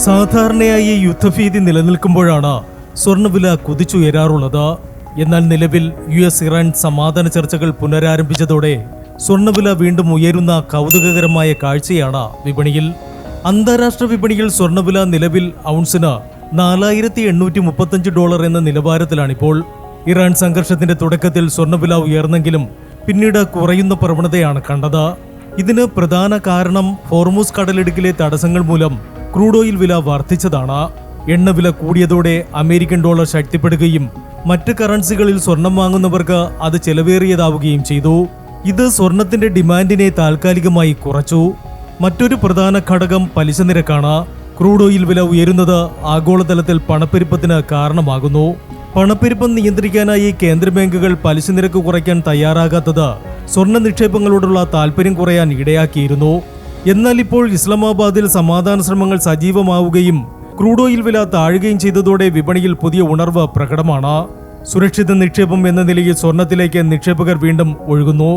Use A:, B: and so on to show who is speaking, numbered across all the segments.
A: സാധാരണയായി യുദ്ധഭീതി നിലനിൽക്കുമ്പോഴാണ് സ്വർണ്ണവില കുതിച്ചുയരാറുള്ളത്. എന്നാൽ നിലവിൽ US-ഇറാൻ സമാധാന ചർച്ചകൾ പുനരാരംഭിച്ചതോടെ സ്വർണ്ണവില വീണ്ടും ഉയരുന്ന കൗതുകകരമായ കാഴ്ചയാണ് വിപണിയിൽ. അന്താരാഷ്ട്ര വിപണിയിൽ സ്വർണ്ണവില നിലവിൽ ഔൺസിന് $4835 എന്ന നിലവാരത്തിലാണിപ്പോൾ. ഇറാൻ സംഘർഷത്തിന്റെ തുടക്കത്തിൽ സ്വർണ്ണവില ഉയർന്നെങ്കിലും പിന്നീട് കുറയുന്ന പ്രവണതയാണ് കണ്ടത്. ഇതിന് പ്രധാന കാരണം ഹോർമൂസ് കടലിടുക്കിലെ തടസ്സങ്ങൾ മൂലം ക്രൂഡ് ഓയിൽ വില വർദ്ധിച്ചതാണ്. എണ്ണവില കൂടിയതോടെ അമേരിക്കൻ ഡോളർ ശക്തിപ്പെടുകയും മറ്റ് കറൻസികളിൽ സ്വർണം വാങ്ങുന്നവർക്ക് അത് ചെലവേറിയതാവുകയും ചെയ്തു. ഇത് സ്വർണത്തിന്റെ ഡിമാൻഡിനെ താൽക്കാലികമായി കുറച്ചു. മറ്റൊരു പ്രധാന ഘടകം പലിശ നിരക്കാണ്. ക്രൂഡ് ഓയിൽ വില ഉയരുന്നത് ആഗോളതലത്തിൽ പണപ്പെരുപ്പത്തിന് കാരണമാകുന്നു. പണപ്പെരുപ്പം നിയന്ത്രിക്കാനായി കേന്ദ്ര ബാങ്കുകൾ പലിശ നിരക്ക് കുറയ്ക്കാൻ തയ്യാറാകാത്തത് സ്വർണ്ണ നിക്ഷേപങ്ങളോടുള്ള താൽപര്യം കുറയാൻ ഇടയാക്കിയിരുന്നു. എന്നാൽ ഇപ്പോൾ ഇസ്ലാമാബാദിൽ സമാധാന ശ്രമങ്ങൾ സജീവമാവുകയും ക്രൂഡ് ഓയിൽ വില താഴുകയും ചെയ്തതോടെ വിപണിയിൽ പുതിയ ഉണർവ് പ്രകടമാണ്. സുരക്ഷിത നിക്ഷേപം എന്ന നിലയിൽ സ്വർണത്തിലേക്ക് നിക്ഷേപകർ വീണ്ടും ഒഴുകുന്നു.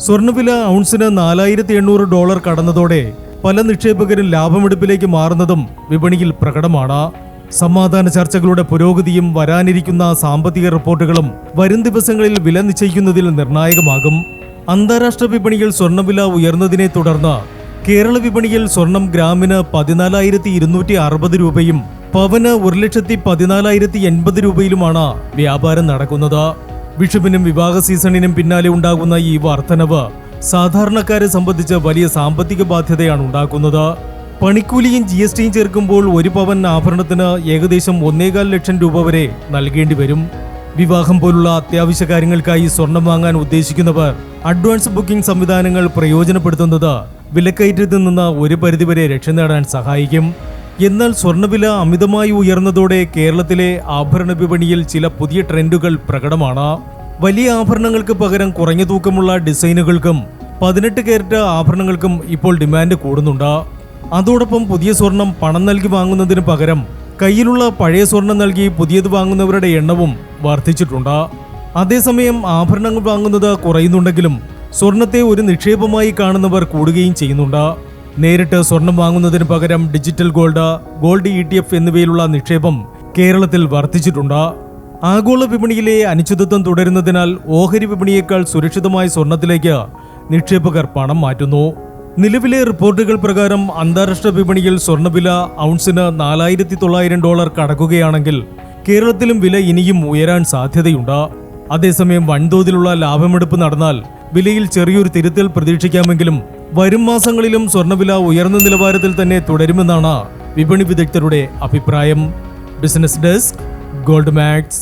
A: സ്വർണ്ണവില ഔൺസിന് $4800 കടന്നതോടെ പല നിക്ഷേപകരും ലാഭമെടുപ്പിലേക്ക് മാറുന്നതും വിപണിയിൽ പ്രകടമാണ്. സമാധാന ചർച്ചകളുടെ പുരോഗതിയും വരാനിരിക്കുന്ന സാമ്പത്തിക റിപ്പോർട്ടുകളും വരും ദിവസങ്ങളിൽ വില നിശ്ചയിക്കുന്നതിൽ നിർണായകമാകും. അന്താരാഷ്ട്ര വിപണിയിൽ സ്വർണ്ണവില ഉയർന്നതിനെ തുടർന്ന് കേരള വിപണിയിൽ സ്വർണം ഗ്രാമിന് 14,260 രൂപയും പവന് 1,14,080 രൂപയിലുമാണ് വ്യാപാരം നടക്കുന്നത്. വിഷുവിനും വിവാഹ സീസണിനും പിന്നാലെ ഉണ്ടാകുന്ന ഈ വർധനവ് സാധാരണക്കാരെ സംബന്ധിച്ച് വലിയ സാമ്പത്തിക ബാധ്യതയാണ് ഉണ്ടാക്കുന്നത്. പണിക്കൂലിയും GSTയും ചേർക്കുമ്പോൾ ഒരു പവൻ ആഭരണത്തിന് ഏകദേശം 1,4 ലക്ഷം രൂപ വരെ നൽകേണ്ടി വരും. വിവാഹം പോലുള്ള അത്യാവശ്യ കാര്യങ്ങൾക്കായി സ്വർണം വാങ്ങാൻ ഉദ്ദേശിക്കുന്നവർ അഡ്വാൻസ് ബുക്കിംഗ് സംവിധാനങ്ങൾ പ്രയോജനപ്പെടുത്തുന്നത് വിലക്കയറ്റത്തിൽ നിന്ന് ഒരു പരിധിവരെ രക്ഷ നേടാൻ സഹായിക്കും. എന്നാൽ സ്വർണ്ണവില അമിതമായി ഉയർന്നതോടെ കേരളത്തിലെ ആഭരണ വിപണിയിൽ ചില പുതിയ ട്രെൻഡുകൾ പ്രകടമാണ്. വലിയ ആഭരണങ്ങൾക്ക് പകരം കുറഞ്ഞ തൂക്കമുള്ള ഡിസൈനുകൾക്കും 18 കാരറ്റ് ആഭരണങ്ങൾക്കും ഇപ്പോൾ ഡിമാൻഡ് കൂടുന്നുണ്ട്. അതോടൊപ്പം പുതിയ സ്വർണം പണം നൽകി വാങ്ങുന്നതിന് പകരം കയ്യിലുള്ള പഴയ സ്വർണം നൽകി പുതിയത് വാങ്ങുന്നവരുടെ എണ്ണവും വർദ്ധിച്ചിട്ടുണ്ട്. അതേസമയം ആഭരണങ്ങൾ വാങ്ങുന്നത് കുറയുന്നുണ്ടെങ്കിലും സ്വർണത്തെ ഒരു നിക്ഷേപമായി കാണുന്നവർ കൂടുകയും ചെയ്യുന്നുണ്ട്. നേരിട്ട് സ്വർണം വാങ്ങുന്നതിന് പകരം ഡിജിറ്റൽ ഗോൾഡ് ETF എന്നിവയിലുള്ള നിക്ഷേപം കേരളത്തിൽ വർദ്ധിച്ചിട്ടുണ്ട്. ആഗോള വിപണിയിലെ അനിശ്ചിതത്വം തുടരുന്നതിനാൽ ഓഹരി വിപണിയേക്കാൾ സുരക്ഷിതമായ സ്വർണത്തിലേക്ക് നിക്ഷേപകർ പണം മാറ്റുന്നു. നിലവിലെ റിപ്പോർട്ടുകൾ പ്രകാരം അന്താരാഷ്ട്ര വിപണിയിൽ സ്വർണ്ണവില ഔൺസിന് $4,900 കടക്കുകയാണെങ്കിൽ കേരളത്തിലും വില ഇനിയും ഉയരാൻ സാധ്യതയുണ്ട്. അതേസമയം വൻതോതിലുള്ള ലാഭമെടുപ്പ് നടന്നാൽ വിലയിൽ ചെറിയൊരു തിരുത്തൽ പ്രതീക്ഷിക്കാമെങ്കിലും വരും മാസങ്ങളിലും സ്വർണ്ണവില ഉയർന്ന നിലവാരത്തിൽ തന്നെ തുടരുമെന്നാണ് വിപണി വിദഗ്ധരുടെ അഭിപ്രായം. Business desk, gold max.